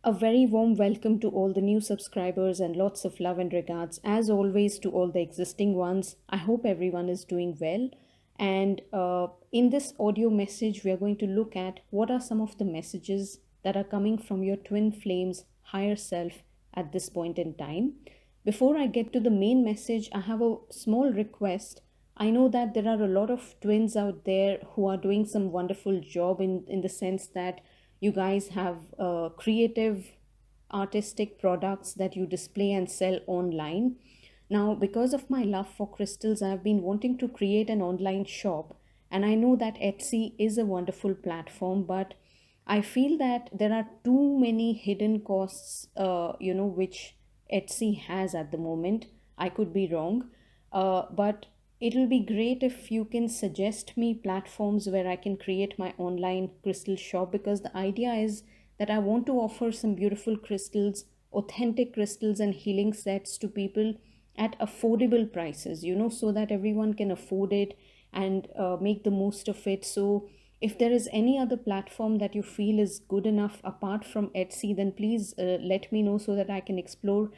A very warm welcome to all the new subscribers and lots of love and regards, as always, to all the existing ones. I hope everyone is doing well. And in this audio message, we are going to look at what are some of the messages that are coming from your twin flame's higher self at this point in time. Before I get to the main message, I have a small request. I know that there are a lot of twins out there who are doing some wonderful job in the sense that you guys have creative artistic products that you display and sell online. Now, because of my love for crystals, I've been wanting to create an online shop, and I know that Etsy is a wonderful platform, but I feel that there are too many hidden costs, which Etsy has at the moment. I could be wrong, but it'll be great if you can suggest me platforms where I can create my online crystal shop, because the idea is that I want to offer some beautiful crystals, authentic crystals and healing sets to people at affordable prices, so that everyone can afford it and make the most of it. So if there is any other platform that you feel is good enough apart from Etsy, then please let me know so that I can explore,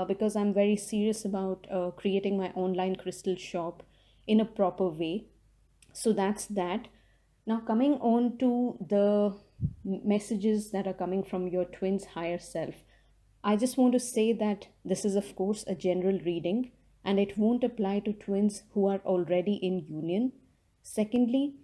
because I'm very serious about creating my online crystal shop in a proper way. So that's that. Now, coming on to the messages that are coming from your twin's higher self, I just want to say that this is, of course, a general reading and it won't apply to twins who are already in union. Secondly,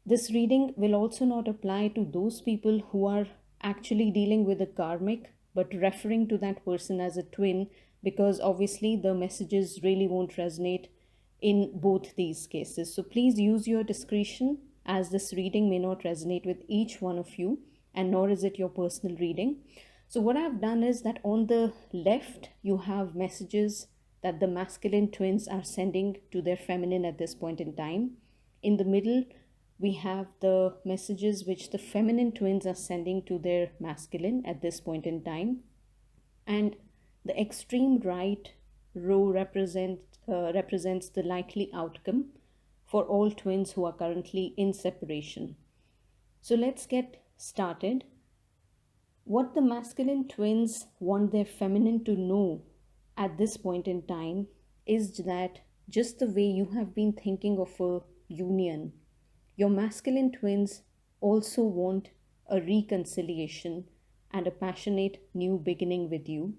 this reading will also not apply to those people who are actually dealing with a karmic but referring to that person as a twin, because obviously the messages really won't resonate in both these cases. So please use your discretion, as this reading may not resonate with each one of you, and nor is it your personal reading. So, what I've done is that on the left, you have messages that the masculine twins are sending to their feminine at this point in time. In the middle, we have the messages which the feminine twins are sending to their masculine at this point in time. And the extreme right row represents the likely outcome for all twins who are currently in separation. So let's get started. What the masculine twins want their feminine to know at this point in time is that just the way you have been thinking of a union, your masculine twins also want a reconciliation and a passionate new beginning with you.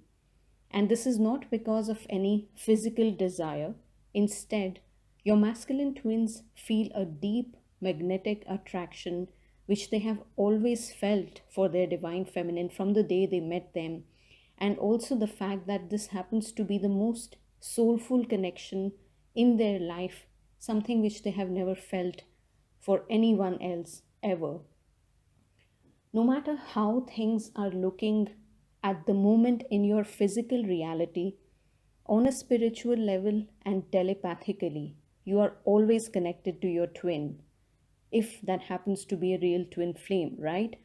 And this is not because of any physical desire. Instead, your masculine twins feel a deep magnetic attraction which they have always felt for their divine feminine from the day they met them. And also the fact that this happens to be the most soulful connection in their life, something which they have never felt for anyone else ever. No matter how things are looking at the moment in your physical reality, on a spiritual level and telepathically, you are always connected to your twin, if that happens to be a real twin flame, right?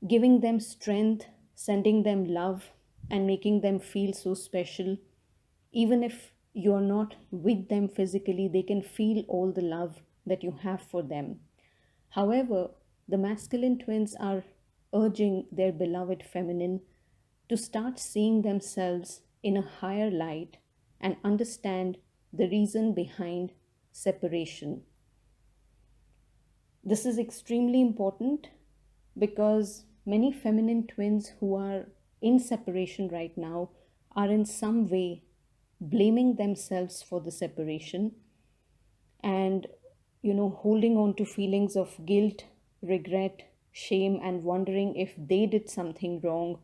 Giving them strength, sending them love, and making them feel so special. Even if you're not with them physically, they can feel all the love that you have for them. However, the masculine twins are urging their beloved feminine to start seeing themselves in a higher light and understand the reason behind separation. This is extremely important because many feminine twins who are in separation right now are in some way blaming themselves for the separation and holding on to feelings of guilt, regret, shame, and wondering if they did something wrong,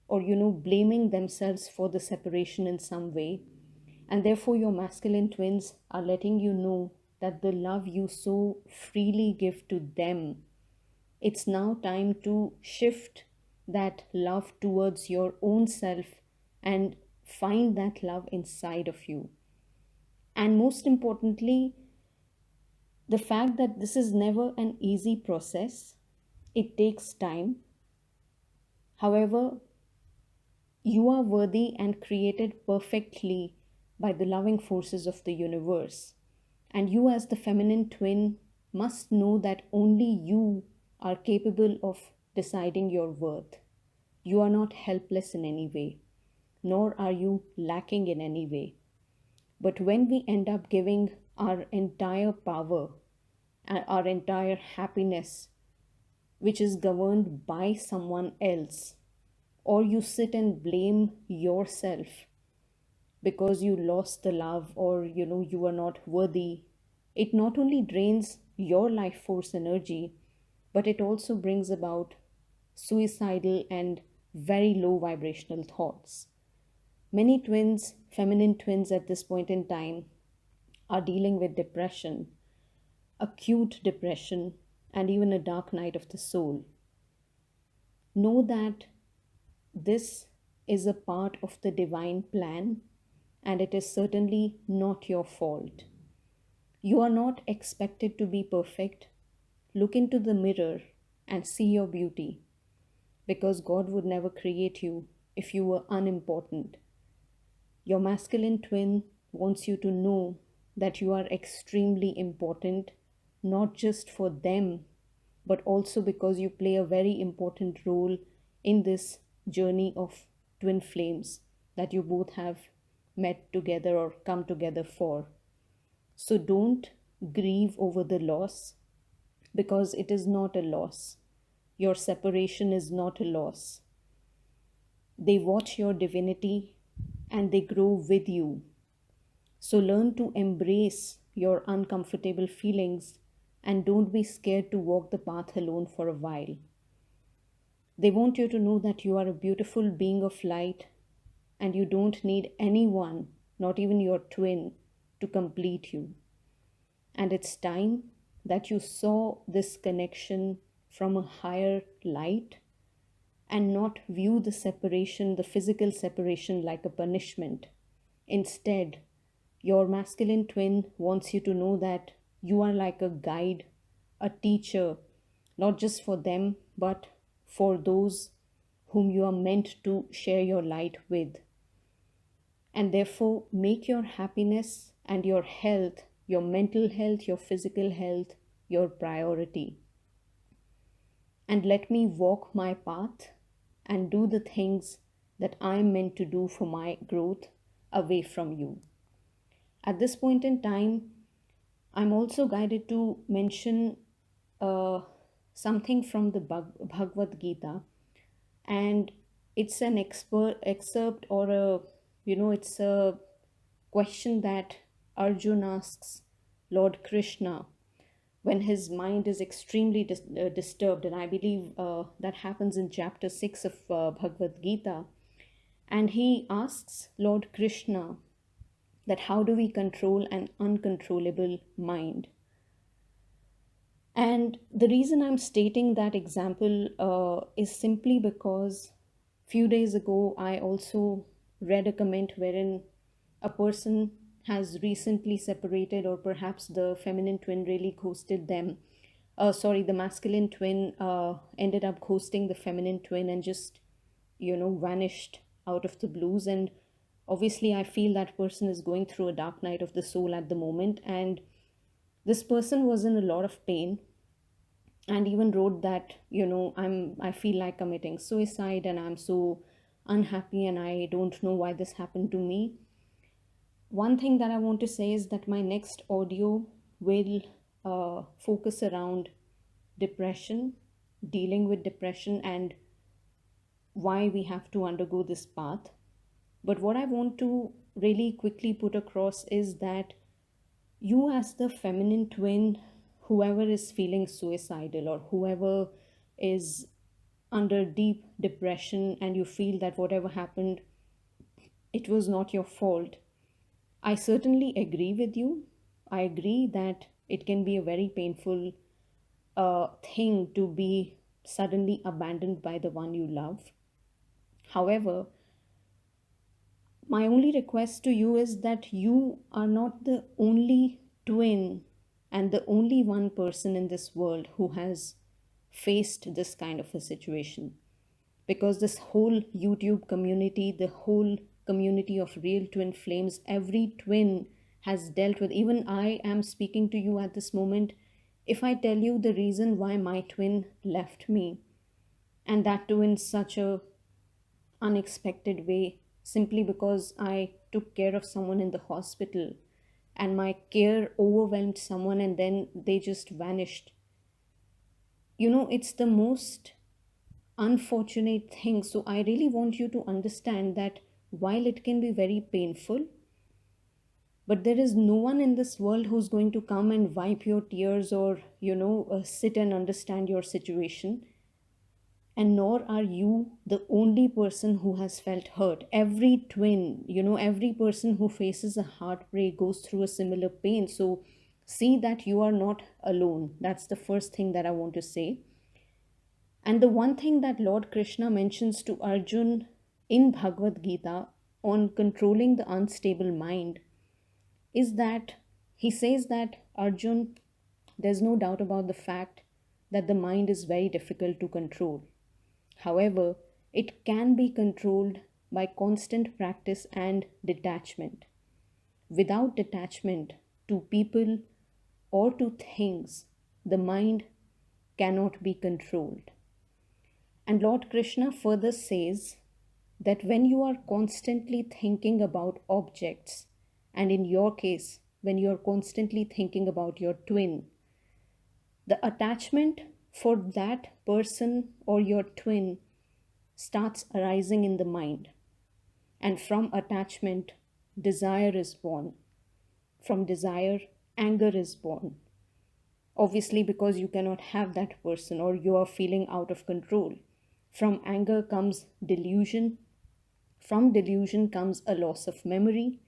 or blaming themselves for the separation in some way. And therefore your masculine twins are letting you know that the love you so freely give to them, it's now time to shift that love towards your own self and find that love inside of you. And most importantly, the fact that this is never an easy process, it takes time. However, you are worthy and created perfectly by the loving forces of the universe. And you, as the feminine twin, must know that only you are capable of deciding your worth. You are not helpless in any way, nor are you lacking in any way. But when we end up giving our entire power and our entire happiness, which is governed by someone else, or you sit and blame yourself because you lost the love, or you are not worthy, it not only drains your life force energy, but it also brings about suicidal and very low vibrational thoughts. Many twins, feminine twins at this point in time, are dealing with depression, acute depression, and even a dark night of the soul. Know that this is a part of the divine plan, and it is certainly not your fault. You are not expected to be perfect. Look into the mirror and see your beauty, because God would never create you if you were unimportant. Your masculine twin wants you to know that you are extremely important, not just for them, but also because you play a very important role in this journey of twin flames that you both have met together or come together for. So don't grieve over the loss, because it is not a loss. Your separation is not a loss. They watch your divinity and they grow with you. So learn to embrace your uncomfortable feelings and don't be scared to walk the path alone for a while. They want you to know that you are a beautiful being of light and you don't need anyone, not even your twin, to complete you. And it's time that you saw this connection from a higher light and not view the separation, the physical separation, like a punishment. Instead, your masculine twin wants you to know that you are like a guide, a teacher, not just for them, but for those whom you are meant to share your light with. And therefore, make your happiness and your health, your mental health, your physical health, your priority. And let me walk my path and do the things that I'm meant to do for my growth away from you. At this point in time, I'm also guided to mention uh, something from the Bhagavad Gita, and it's an excerpt, or it's a question that Arjun asks Lord Krishna when his mind is extremely disturbed, and I believe that happens in chapter 6 of Bhagavad Gita. And he asks Lord Krishna that how do we control an uncontrollable mind. And the reason I'm stating that example is simply because few days ago I also read a comment wherein a person has recently separated, or perhaps the feminine twin really ghosted them. The masculine twin ended up ghosting the feminine twin and just, vanished out of the blues. And obviously, I feel that person is going through a dark night of the soul at the moment. And this person was in a lot of pain and even wrote that, I feel like committing suicide and I'm so unhappy and I don't know why this happened to me. One thing that I want to say is that my next audio will focus around depression, dealing with depression, and why we have to undergo this path. But what I want to really quickly put across is that you, as the feminine twin, whoever is feeling suicidal or whoever is under deep depression, and you feel that whatever happened, it was not your fault, I certainly agree with you. I agree that it can be a very painful thing to be suddenly abandoned by the one you love. However, my only request to you is that you are not the only twin and the only one person in this world who has faced this kind of a situation. Because this whole YouTube community, the whole community of real twin flames, every twin has dealt with. Even I am speaking to you at this moment. If I tell you the reason why my twin left me, and that too in such a unexpected way simply because I took care of someone in the hospital and my care overwhelmed someone and then they just vanished. It's the most unfortunate thing. So I really want you to understand that while it can be very painful, but there is no one in this world who's going to come and wipe your tears or, sit and understand your situation. And nor are you the only person who has felt hurt. Every twin, every person who faces a heartbreak goes through a similar pain. So see that you are not alone. That's the first thing that I want to say. And the one thing that Lord Krishna mentions to Arjun in Bhagavad Gita on controlling the unstable mind is that he says that Arjun, there's no doubt about the fact that the mind is very difficult to control. However, it can be controlled by constant practice and detachment. Without detachment to people or to things, the mind cannot be controlled. And Lord Krishna further says that when you are constantly thinking about objects, and in your case, when you are constantly thinking about your twin, the attachment for that person or your twin starts arising in the mind. And from attachment, desire is born. From desire, anger is born. Obviously, because you cannot have that person or you are feeling out of control. From anger comes delusion. From delusion comes a loss of memory.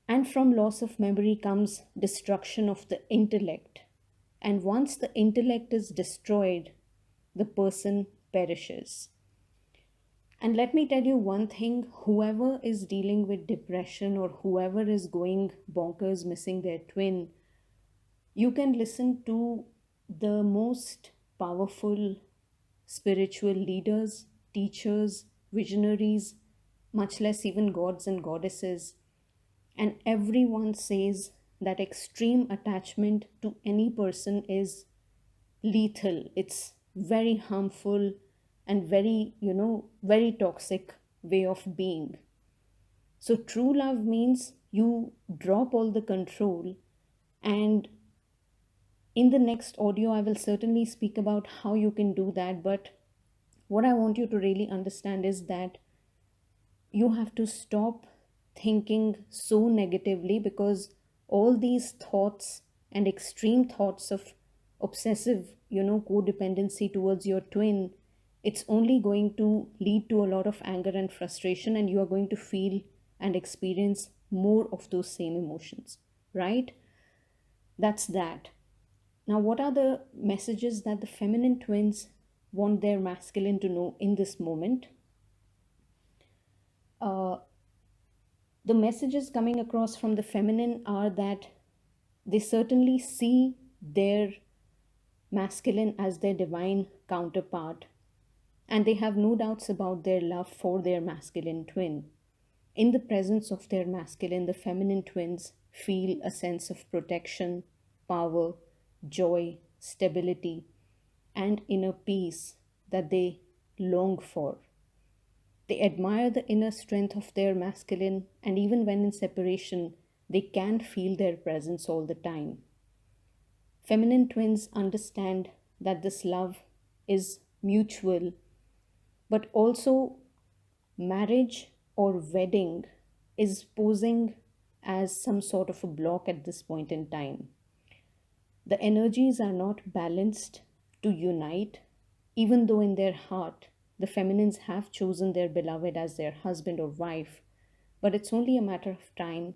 And from loss of memory comes destruction of the intellect. And once the intellect is destroyed, the person perishes. And let me tell you one thing, whoever is dealing with depression or whoever is going bonkers missing their twin, you can listen to the most powerful spiritual leaders, teachers, visionaries, much less even gods and goddesses. And everyone says that extreme attachment to any person is lethal. It's very harmful and very, very toxic way of being. So true love means you drop all the control. And in the next audio, I will certainly speak about how you can do that. But what I want you to really understand is that you have to stop thinking so negatively, because all these thoughts and extreme thoughts of obsessive, codependency towards your twin, it's only going to lead to a lot of anger and frustration, and you are going to feel and experience more of those same emotions, right? That's that. Now, what are the messages that the feminine twins want their masculine to know in this moment? Uh, the messages coming across from the feminine are that they certainly see their masculine as their divine counterpart, and they have no doubts about their love for their masculine twin. In the presence of their masculine, the feminine twins feel a sense of protection, power, joy, stability, and inner peace that they long for. They admire the inner strength of their masculine, and even when in separation, they can feel their presence all the time. Feminine twins understand that this love is mutual, but also marriage or wedding is posing as some sort of a block at this point in time. The energies are not balanced to unite, even though in their heart the feminines have chosen their beloved as their husband or wife. But it's only a matter of time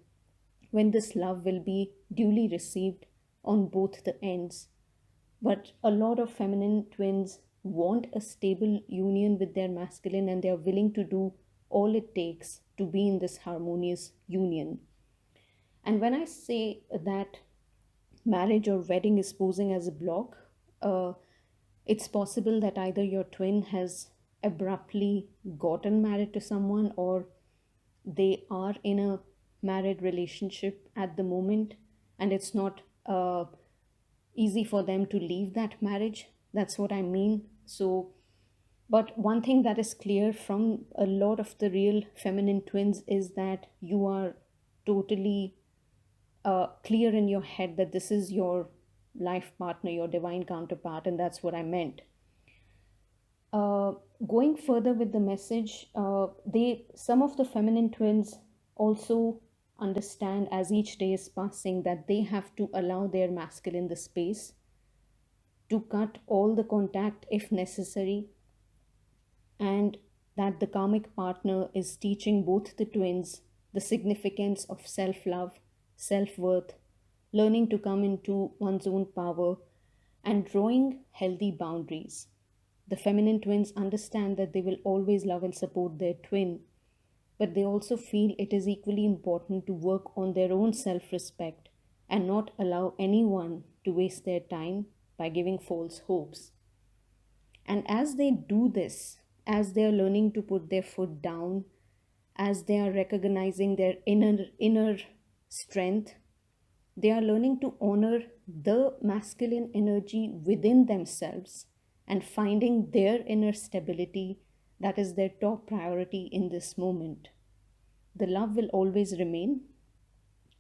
when this love will be duly received on both the ends. But a lot of feminine twins want a stable union with their masculine, and they are willing to do all it takes to be in this harmonious union. And when I say that marriage or wedding is posing as a block, uh, it's possible that either your twin has abruptly gotten married to someone, or they are in a married relationship at the moment, and it's not easy for them to leave that marriage. That's what I mean. So But one thing that is clear from a lot of the real feminine twins is that you are totally clear in your head that this is your life partner, your divine counterpart, and that's what I meant. uh, Going further with the message, they some of the feminine twins also understand as each day is passing that they have to allow their masculine the space to cut all the contact if necessary, and that the karmic partner is teaching both the twins the significance of self love, self worth, learning to come into one's own power, and drawing healthy boundaries. The feminine twins understand that they will always love and support their twin, but they also feel it is equally important to work on their own self respect and not allow anyone to waste their time by giving false hopes. And as they do this, as they are learning to put their foot down, as they are recognizing their inner strength, they are learning to honor the masculine energy within themselves and finding their inner stability. That is their top priority in this moment. The love will always remain,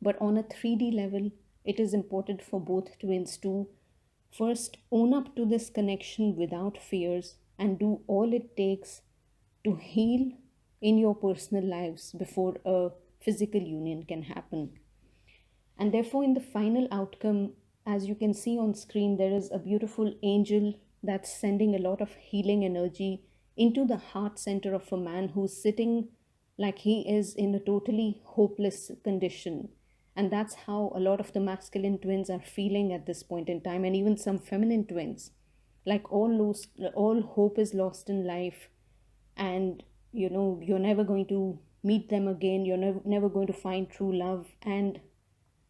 but on a 3D level, it is important for both twins to first own up to this connection without fears and do all it takes to heal in your personal lives before a physical union can happen. And therefore, in the final outcome, as you can see on screen, there is a beautiful angel that's sending a lot of healing energy into the heart center of a man who's sitting like he is in a totally hopeless condition. And that's how a lot of the masculine twins are feeling at this point in time, and even some feminine twins. Like all hope is lost in life, and you're never going to meet them again. You're never going to find true love, and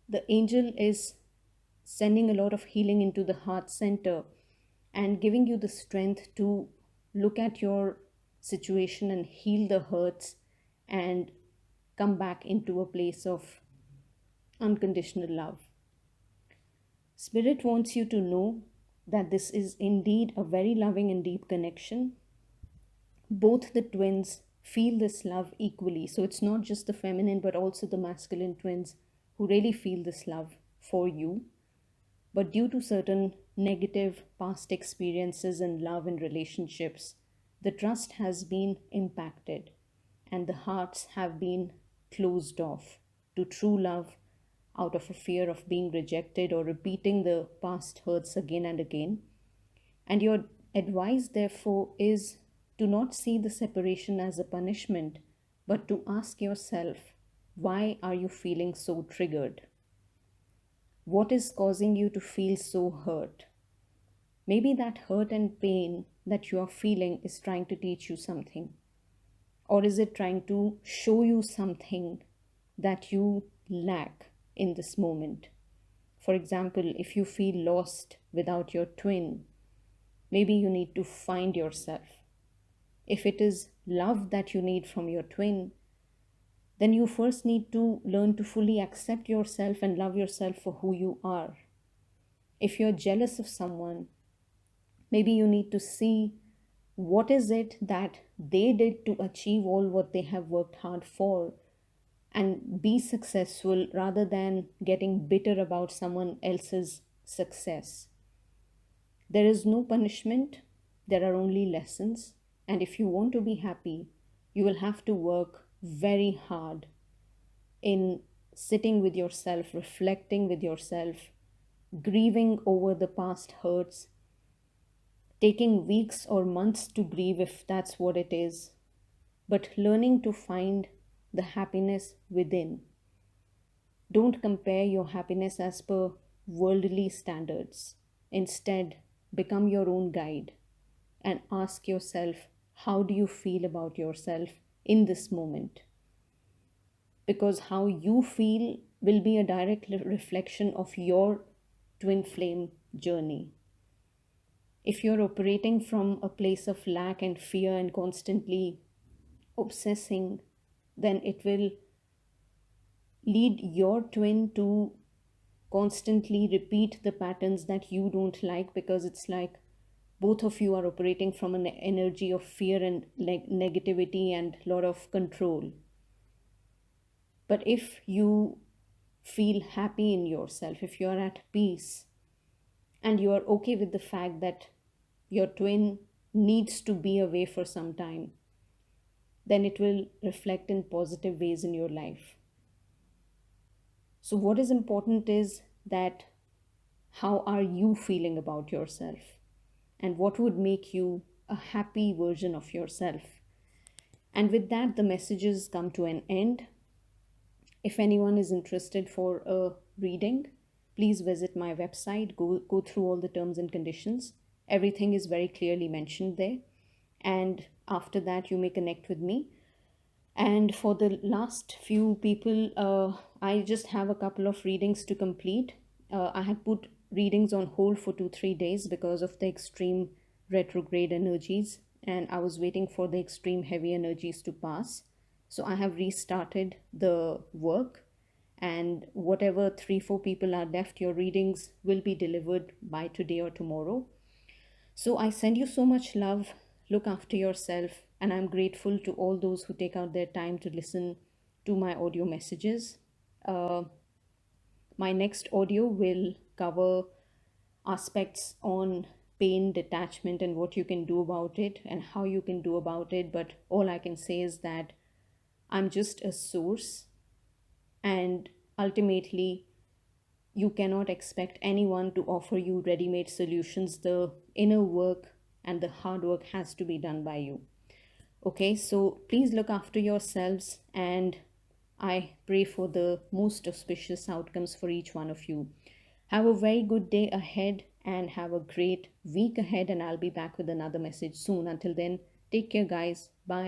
the angel is sending a lot of healing into the heart center and giving you the strength to look at your situation and heal the hurts and come back into a place of unconditional love. Spirit wants you to know that this is indeed a very loving and deep connection. Both the twins feel this love equally. So it's not just the feminine, but also the masculine twins who really feel this love for you. But due to certain negative past experiences in love and relationships, the trust has been impacted and the hearts have been closed off to true love out of a fear of being rejected or repeating the past hurts again and again. And your advice, therefore, is to not see the separation as a punishment, but to ask yourself, why are you feeling so triggered? What is causing you to feel so hurt? Maybe that hurt and pain that you are feeling is trying to teach you something. Or is it trying to show you something that you lack in this moment? For example, if you feel lost without your twin, maybe you need to find yourself. If it is love that you need from your twin, then you first need to learn to fully accept yourself and love yourself for who you are. If you're jealous of someone, maybe you need to see what is it that they did to achieve all what they have worked hard for and be successful rather than getting bitter about someone else's success. There is no punishment, there are only lessons. And if you want to be happy, you will have to work very hard in sitting with yourself, reflecting with yourself, grieving over the past hurts, taking weeks or months to grieve if that's what it is, but learning to find the happiness within. Don't compare your happiness as per worldly standards. Instead, become your own guide and ask yourself, how do you feel about yourself in this moment? Because how you feel will be a direct reflection of your twin flame journey. If you're operating from a place of lack and fear and constantly obsessing, then it will lead your twin to constantly repeat the patterns that you don't like, because it's like both of you are operating from an energy of fear and negativity and lot of control. But if you feel happy in yourself, if you are at peace, and you are okay with the fact that your twin needs to be away for some time, then it will reflect in positive ways in your life. So, what is important is that how are you feeling about yourself, and what would make you a happy version of yourself. And with that, the messages come to an end. If anyone is interested for a reading, please visit my website, go through all the terms and conditions. Everything is very clearly mentioned there. And after that, you may connect with me. And for the last few people, I just have a couple of readings to complete. I had put readings on hold for 2 3 days because of the extreme retrograde energies, and I was waiting for the extreme heavy energies to pass. So I have restarted the work, and whatever 3 4 people are left, your readings will be delivered by today or tomorrow. So I send you so much love. Look after yourself. And I'm grateful to all those who take out their time to listen to my audio messages. Uh, my next audio will cover aspects on pain, detachment, and what you can do about it and how you can do about it. But all I can say is that I'm just a source, and ultimately, you cannot expect anyone to offer you ready made solutions. The inner work and the hard work has to be done by you. Okay, so please look after yourselves, and I pray for the most auspicious outcomes for each one of you. Have a very good day ahead and have a great week ahead, and I'll be back with another message soon. Until then, take care, guys. Bye.